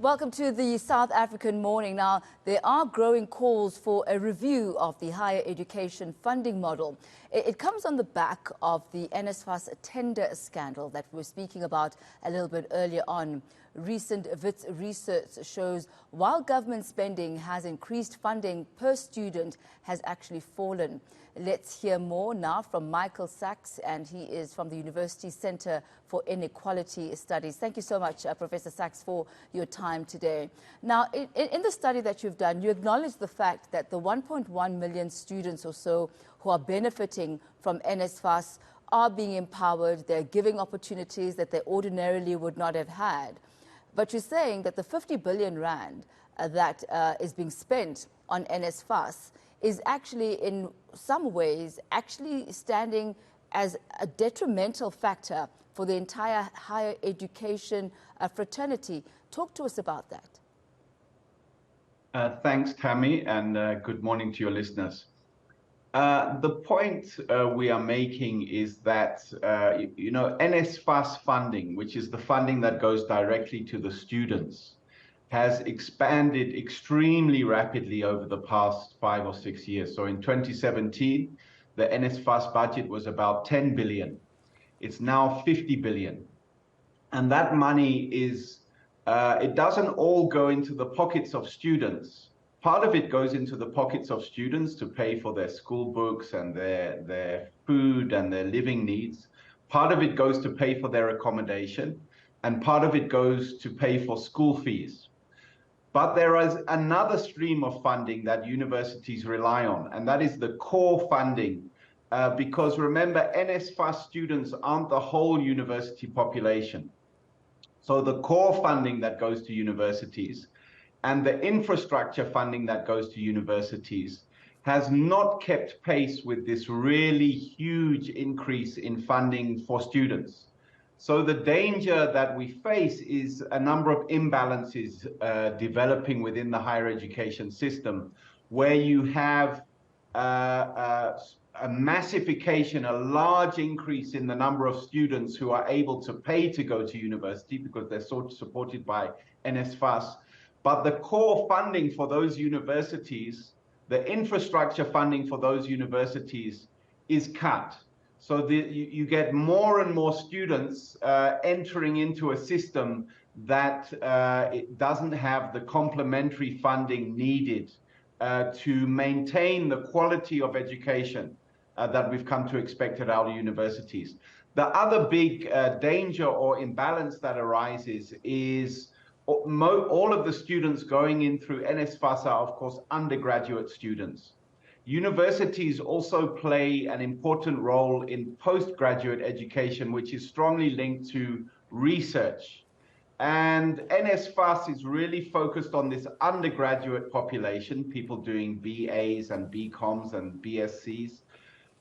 Welcome to the South African Morning. Now, there are growing calls for a review of the higher education funding model. It comes on the back of the NSFAS tender scandal that we were speaking about a little bit earlier on. Recent Wits research shows while government spending has increased, funding per student has actually fallen. Let's hear more now from Michael Sachs, and he is from the University Center for Inequality Studies. Thank you so much, Professor Sachs, for your time today. Now, in the study that you've done, you acknowledge the fact that the 1.1 million students or so who are benefiting from NSFAS are being empowered, they're giving opportunities that they ordinarily would not have had. But you're saying that the 50 billion rand that is being spent on NSFAS is actually in some ways actually standing as a detrimental factor for the entire higher education fraternity. Talk to us about that. Thanks, Tammy, and good morning to your listeners. The point we are making is that, NSFAS funding, which is the funding that goes directly to the students, has expanded extremely rapidly over the past 5 or 6 years. So in 2017, the NSFAS budget was about 10 billion. It's now 50 billion. And that money is, it doesn't all go into the pockets of students. Part of it goes into the pockets of students to pay for their school books and their food and their living needs. Part of it goes to pay for their accommodation, and part of it goes to pay for school fees. But there is another stream of funding that universities rely on, and that is the core funding. Because remember, NSFAS students aren't the whole university population. So the core funding that goes to universities and the infrastructure funding that goes to universities has not kept pace with this really huge increase in funding for students. So the danger that we face is a number of imbalances developing within the higher education system, where you have a massification, a large increase in the number of students who are able to pay to go to university because they're sort of supported by NSFAS. But the core funding for those universities, the infrastructure funding for those universities is cut. So you get more and more students entering into a system that it doesn't have the complementary funding needed to maintain the quality of education that we've come to expect at our universities. The other big danger or imbalance that arises is all of the students going in through NSFAS are, of course, undergraduate students. Universities also play an important role in postgraduate education, which is strongly linked to research. And NSFAS is really focused on this undergraduate population, people doing BAs and BComs and BScs.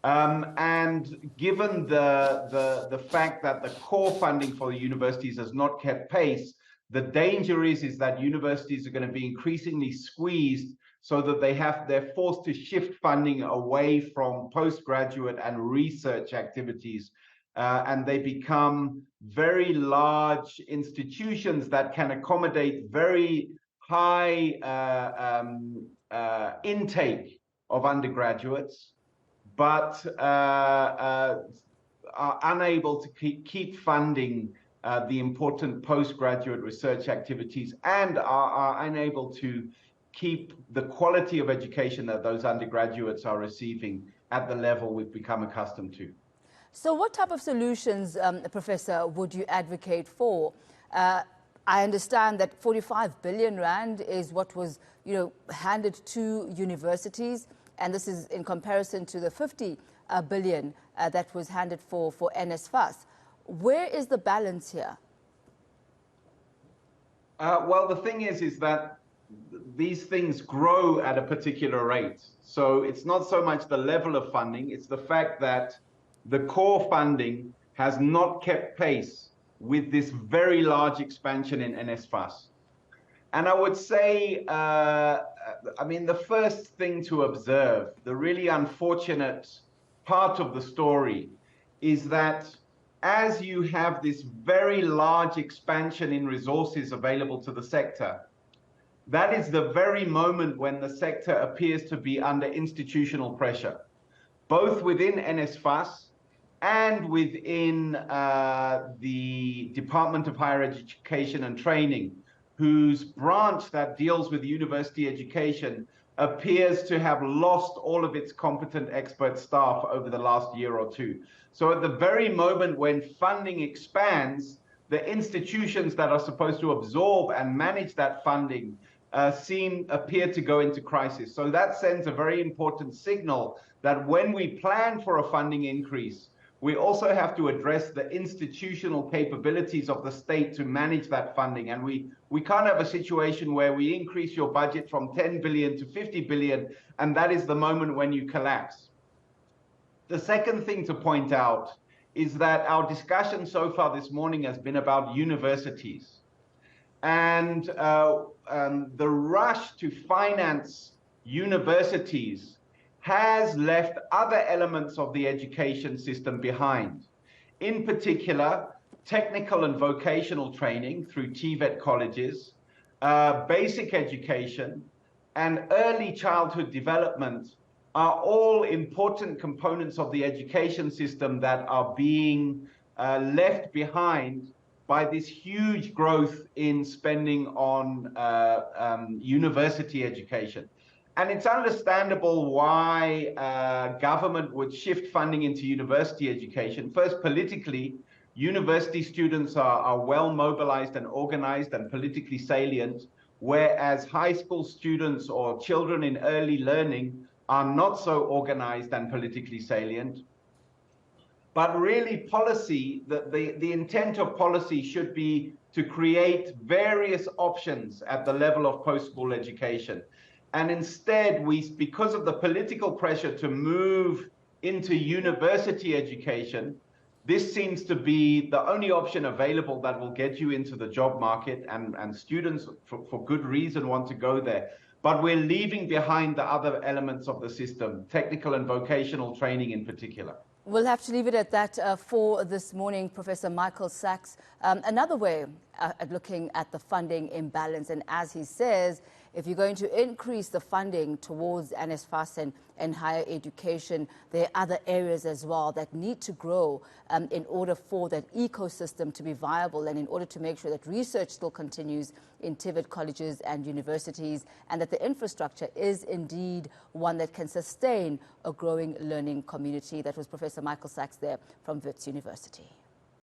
And given the fact that the core funding for the universities has not kept pace, the danger is that universities are going to be increasingly squeezed so that they're forced to shift funding away from postgraduate and research activities, and they become very large institutions that can accommodate very high intake of undergraduates, but are unable to keep funding the important postgraduate research activities, and are unable to keep the quality of education that those undergraduates are receiving at the level we've become accustomed to. So what type of solutions, Professor, would you advocate for? I understand that 45 billion rand is what was, handed to universities, and this is in comparison to the 50 billion that was handed for NSFAS. Where is the balance here? Well, the thing is that these things grow at a particular rate. So it's not so much the level of funding, it's the fact that the core funding has not kept pace with this very large expansion in NSFAS. And I would say, the first thing to observe, the really unfortunate part of the story, is that as you have this very large expansion in resources available to the sector, that is the very moment when the sector appears to be under institutional pressure, both within NSFAS and within the Department of Higher Education and Training, whose branch that deals with university education appears to have lost all of its competent expert staff over the last year or two. So at the very moment when funding expands, the institutions that are supposed to absorb and manage that funding appear to go into crisis. So that sends a very important signal that when we plan for a funding increase, we also have to address the institutional capabilities of the state to manage that funding. And we can't have a situation where we increase your budget from 10 billion to 50 billion, and that is the moment when you collapse. The second thing to point out is that our discussion so far this morning has been about universities. And the rush to finance universities has left other elements of the education system behind. In particular, technical and vocational training through TVET colleges, basic education, and early childhood development are all important components of the education system that are being left behind by this huge growth in spending on university education. And it's understandable why government would shift funding into university education. First, politically, university students are well mobilized and organized and politically salient, whereas high school students or children in early learning are not so organized and politically salient. But really policy, the intent of policy should be to create various options at the level of post-school education. And instead, because of the political pressure to move into university education, this seems to be the only option available that will get you into the job market, and students, for good reason, want to go there. But we're leaving behind the other elements of the system, technical and vocational training in particular. We'll have to leave it at that for this morning, Professor Michael Sachs. Another way at looking at the funding imbalance, and as he says, if you're going to increase the funding towards NSFAS and higher education, there are other areas as well that need to grow in order for that ecosystem to be viable and in order to make sure that research still continues in TVET colleges and universities, and that the infrastructure is indeed one that can sustain a growing learning community. That was Professor Michael Sachs there from Wits University.